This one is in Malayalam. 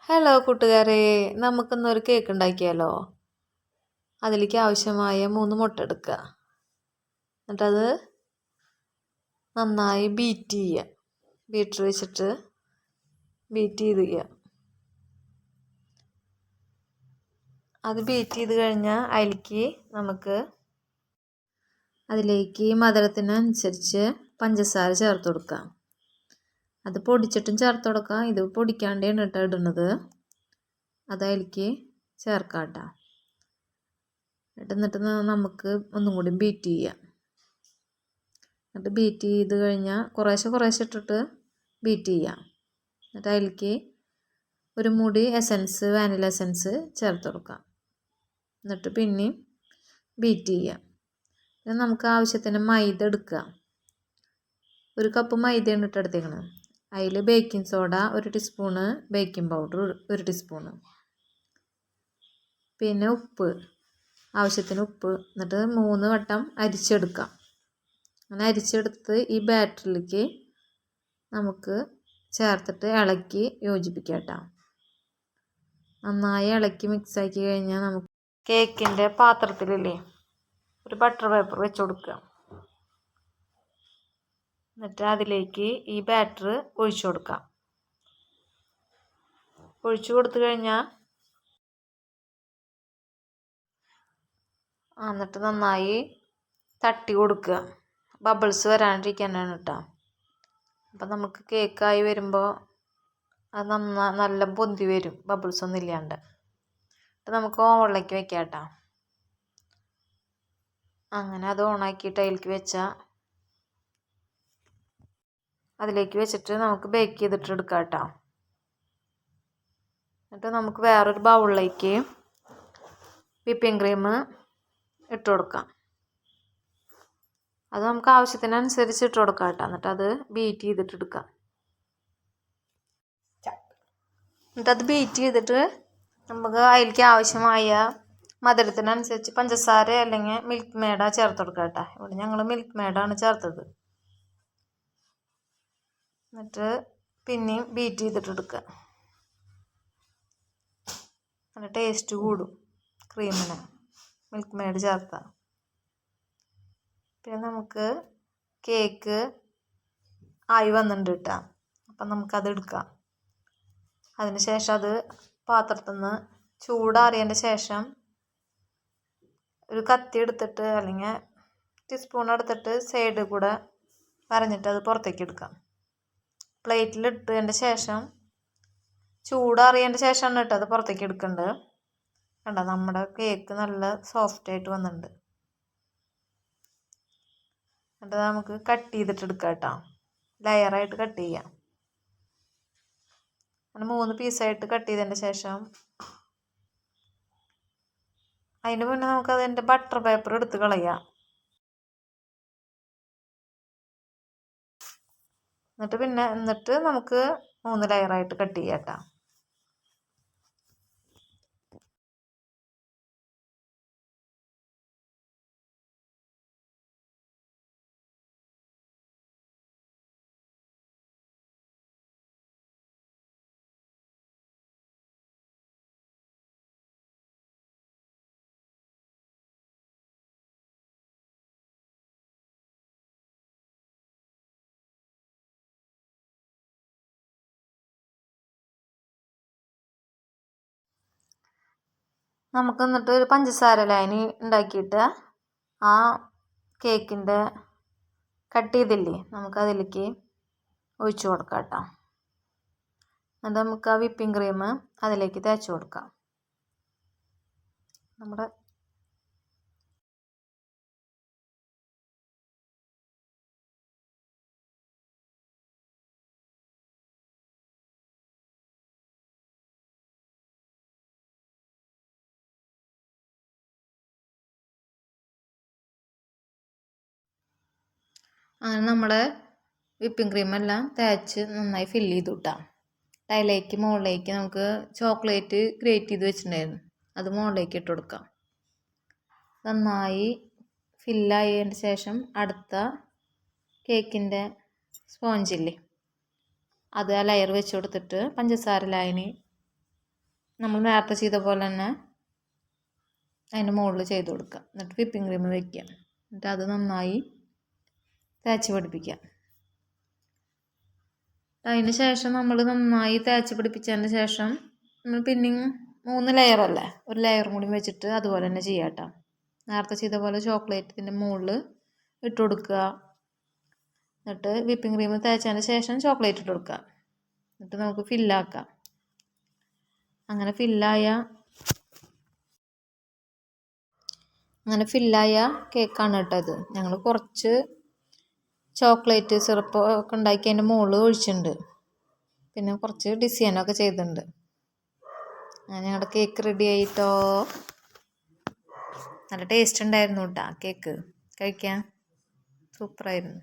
ഹലോ കൂട്ടുകാരെ, നമുക്കിന്നൊരു കേക്ക് ഉണ്ടാക്കിയാലോ? അതിലേക്ക് ആവശ്യമായ 3 മുട്ട എടുക്കുക. എന്നിട്ടത് നന്നായി ബീറ്റ് ചെയ്യുക. ബീറ്റർ വെച്ചിട്ട് ബീറ്റ് ചെയ്യുക. അത് ബീറ്റ് ചെയ്ത് കഴിഞ്ഞാൽ അതിലേക്ക് മധുരത്തിനനുസരിച്ച് പഞ്ചസാര ചേർത്ത് കൊടുക്കാം. അത് പൊടിച്ചിട്ടും ചേർത്ത് കൊടുക്കാം. ഇത് പൊടിക്കാണ്ടാണ് ഇടുന്നത്. അത് അതിലേക്ക് ചേർക്കാം കേട്ടോ. എന്നിട്ട് നമുക്ക് ഒന്നും കൂടി ബീറ്റ് ചെയ്യാം. എന്നിട്ട് ബീറ്റ് ചെയ്ത് കഴിഞ്ഞാൽ കുറേശ്ശെ ഇട്ടിട്ട് ബീറ്റ് ചെയ്യാം. എന്നിട്ട് അതിലേക്ക് ഒരു മുടി വാനില എസൻസ് ചേർത്ത് കൊടുക്കാം. എന്നിട്ട് പിന്നെയും ബീറ്റ് ചെയ്യാം. പിന്നെ നമുക്ക് ആവശ്യത്തിന് മൈദ എടുക്കുക. 1 കപ്പ് മൈദയാണ് എടുത്തേക്കണത്. അതിൽ baking soda 1 teaspoon, baking powder 1 teaspoon, പിന്നെ ആവശ്യത്തിന് ഉപ്പ്. എന്നിട്ട് 3 വട്ടം അരിച്ചെടുക്കാം. അങ്ങനെ അരിച്ചെടുത്ത് ഈ ബാറ്ററിലേക്ക് നമുക്ക് ചേർത്തിട്ട് ഇളക്കി യോജിപ്പിക്കാം കേട്ടോ. നന്നായി ഇളക്കി മിക്സാക്കി കഴിഞ്ഞാൽ നമുക്ക് കേക്കിൻ്റെ പാത്രത്തിലില്ലേ ഒരു ബട്ടർ പേപ്പർ വെച്ച് കൊടുക്കുക. എന്നിട്ട് അതിലേക്ക് ഈ ബാറ്റർ ഒഴിച്ചു കൊടുക്കാം. ഒഴിച്ചു കൊടുത്തു കഴിഞ്ഞാൽ എന്നിട്ട് നന്നായി തട്ടി കൊടുക്കുക. ബബിൾസ് വരാണ്ടിരിക്കാനാണ് കേട്ടോ. അപ്പം നമുക്ക് കേക്കായി വരുമ്പോൾ അത് നല്ല പൊന്തി വരും, ബബിൾസ് ഒന്നും ഇല്ലാണ്ട്. അപ്പം നമുക്ക് ഓവനിലേക്ക് വെക്കാം കേട്ടോ. അങ്ങനെ അത് ഓണാക്കിയിട്ട് അതിലേക്ക് വെച്ചിട്ട് നമുക്ക് ബേക്ക് ചെയ്തിട്ട് എടുക്കാം കേട്ടോ. എന്നിട്ട് നമുക്ക് വേറൊരു ബൗളിലേക്ക് വിപ്പിംഗ് ക്രീം ഇട്ട് കൊടുക്കാം. അത് നമുക്ക് ആവശ്യത്തിനനുസരിച്ച് ഇട്ട് കൊടുക്കാം കേട്ടോ. എന്നിട്ട് അത് ബീറ്റ് ചെയ്തിട്ട് എടുക്കാം. എന്നിട്ടത് ബീറ്റ് ചെയ്തിട്ട് നമുക്ക് അതിലേക്ക് ആവശ്യമായ മധുരത്തിനനുസരിച്ച് പഞ്ചസാര അല്ലെങ്കിൽ മിൽക്ക് മേഡ ചേർത്ത് കൊടുക്കാം കേട്ടോ. ഇവിടെ ഞങ്ങൾ മിൽക്ക് മേഡാണ് ചേർത്തത്. എന്നിട്ട് പിന്നെയും ബീറ്റ് ചെയ്തിട്ട് എടുക്കുക. നല്ല ടേസ്റ്റ് കൂടും ക്രീമിന് മിൽക്ക് മേഡ് ചേർത്താൽ. പിന്നെ നമുക്ക് കേക്ക് ആയി വന്നിട്ടുണ്ട് കേട്ടോ. അപ്പം നമുക്കത് എടുക്കാം. അതിന് ശേഷം അത് പാത്രത്തിൽ നിന്ന് ചൂടാറിയതിൻ്റെ ശേഷം ഒരു കത്തി എടുത്തിട്ട് അല്ലെങ്കിൽ ടീസ്പൂൺ എടുത്തിട്ട് സൈഡിൽ കൂടെ വരഞ്ഞിട്ട് അത് പുറത്തേക്ക് എടുക്കാം. പ്ലേറ്റിലിട്ടതിൻ്റെ ശേഷം ചൂടാറിയതിൻ്റെ ശേഷമാണ് കേട്ടോ അത് പുറത്തേക്ക് എടുക്കേണ്ടത്. കണ്ടോ, നമ്മുടെ കേക്ക് നല്ല സോഫ്റ്റായിട്ട് വന്നിട്ടുണ്ട്. എന്നിട്ട് നമുക്ക് കട്ട് ചെയ്തിട്ട് എടുക്കാം കേട്ടോ. ലെയറായിട്ട് കട്ട് ചെയ്യാം. അങ്ങനെ 3 പീസായിട്ട് കട്ട് ചെയ്തതിൻ്റെ ശേഷം അതിന് മുന്നേ നമുക്ക് അതിൻ്റെ ബട്ടർ പേപ്പർ എടുത്ത് കളയാം. എന്നിട്ട് നമുക്ക് 3 ലെയറായിട്ട് കട്ട് ചെയ്യാം കേട്ടോ. നമുക്ക് എന്നിട്ട് ഒരു പഞ്ചസാര ലൈനി ഉണ്ടാക്കിയിട്ട് ആ കേക്കിൻ്റെ കട്ട് ചെയ്തില്ലേ നമുക്കതിലേക്ക് ഒഴിച്ചു കൊടുക്കാം കേട്ടോ. എന്നിട്ട് നമുക്ക് ആ വിപ്പിംഗ് ക്രീം അതിലേക്ക് തേച്ച് കൊടുക്കാം. നമ്മുടെ അങ്ങനെ നമ്മുടെ വിപ്പിംഗ് ക്രീമെല്ലാം തേച്ച് നന്നായി ഫില്ല് ചെയ്തു കിട്ടാം. മുകളിലേക്ക് നമുക്ക് ചോക്ലേറ്റ് ഗ്രേറ്റ് ചെയ്ത് വെച്ചിട്ടുണ്ടായിരുന്നു, അത് മുകളിലേക്ക് ഇട്ട് കൊടുക്കാം. നന്നായി ഫില്ലായതിന് ശേഷം അടുത്ത കേക്കിൻ്റെ സ്പോഞ്ചില്ലേ അത് ആ ലെയർ വെച്ച് കൊടുത്തിട്ട് പഞ്ചസാര ലായനി നമ്മൾ നേരത്തെ ചെയ്ത പോലെ തന്നെ അതിൻ്റെ മുകളിൽ ചെയ്ത് കൊടുക്കുക. എന്നിട്ട് വിപ്പിംഗ് ക്രീം വയ്ക്കുക. എന്നിട്ട് അത് നന്നായി തേച്ച് പിടിപ്പിക്കുക. അതിന് ശേഷം നമ്മൾ നന്നായി തേച്ച് പിടിപ്പിച്ചതിന് ശേഷം നമ്മൾ പിന്നെയും 3 ലെയറല്ലേ, ഒരു ലെയറും കൂടി വെച്ചിട്ട് അതുപോലെ തന്നെ ചെയ്യാം കേട്ടോ. നേരത്തെ ചെയ്ത പോലെ ചോക്ലേറ്റിൻ്റെ മുകളിൽ ഇട്ട് കൊടുക്കുക. എന്നിട്ട് വിപ്പിംഗ് ക്രീം തേച്ചതിന് ശേഷം ചോക്ലേറ്റ് ഇട്ട് കൊടുക്കുക. എന്നിട്ട് നമുക്ക് ഫില്ലാക്കാം. അങ്ങനെ ഫില്ലായ കേക്കാണ് കേട്ടോ ഇത്. ഞങ്ങൾ കുറച്ച് ചോക്ലേറ്റ് സിറപ്പ് ഒക്കെ ഉണ്ടാക്കി അതിൻ്റെ മുകളിൽ ഒഴിച്ചിട്ടുണ്ട്. പിന്നെ കുറച്ച് ഡിസൈനൊക്കെ ചെയ്തിട്ടുണ്ട്. അങ്ങനെ ഞങ്ങളുടെ കേക്ക് റെഡി ആയിട്ടോ. നല്ല ടേസ്റ്റ് ഉണ്ടായിരുന്നു കേട്ടോ കേക്ക്. കഴിക്കാൻ സൂപ്പറായിരുന്നു.